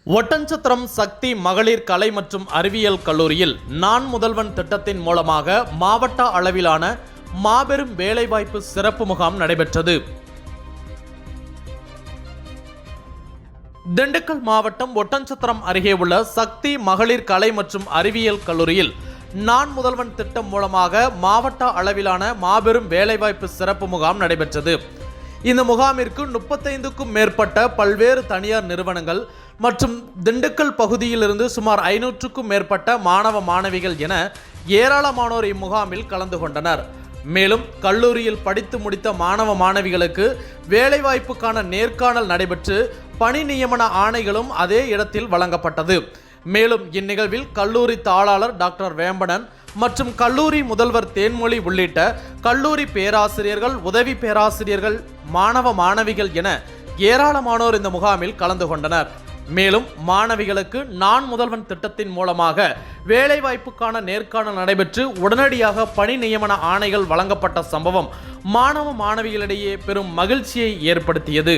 ஒட்டன்சத்திரம் சக்தி மகளிர் கலை மற்றும் அறிவியல் கல்லூரியில் நான் முதல்வன் திட்டத்தின் மூலமாக மாவட்ட அளவிலான மாபெரும் வேலைவாய்ப்பு சிறப்பு முகாம் நடைபெற்றது. திண்டுக்கல் மாவட்டம் ஒட்டன்சத்திரம் அருகே உள்ள சக்தி மகளிர் கலை மற்றும் அறிவியல் கல்லூரியில் நான் முதல்வன் திட்டம் மூலமாக மாவட்ட அளவிலான மாபெரும் வேலைவாய்ப்பு சிறப்பு முகாம் நடைபெற்றது. இந்த முகாமிற்கு 35க்கும் மேற்பட்ட பல்வேறு தனியார் நிறுவனங்கள் மற்றும் திண்டுக்கல் பகுதியிலிருந்து சுமார் 500க்கும் மேற்பட்ட மாணவ மாணவிகள் என ஏராளமானோர் இம்முகாமில் கலந்து கொண்டனர். மேலும் கல்லூரியில் படித்து முடித்த மாணவ மாணவிகளுக்கு வேலைவாய்ப்புக்கான நேர்காணல் நடைபெற்று பணி நியமன ஆணைகளும் அதே இடத்தில் வழங்கப்பட்டது. மேலும் இந்நிகழ்வில் கல்லூரி தாளாளர் டாக்டர் வேம்பனன் மற்றும் கல்லூரி முதல்வர் தேன்மொழி உள்ளிட்ட கல்லூரி பேராசிரியர்கள், உதவி பேராசிரியர்கள், மாணவ மாணவிகள் என ஏராளமானோர் இந்த முகாமில் கலந்து கொண்டனர். மேலும் மாணவிகளுக்கு நான் முதல்வன் திட்டத்தின் மூலமாக வேலைவாய்ப்புக்கான நேர்காணல் நடைபெற்று உடனடியாக பணி நியமன ஆணைகள் வழங்கப்பட்ட சம்பவம் மாணவ மாணவிகளிடையே பெரும் மகிழ்ச்சியை ஏற்படுத்தியது.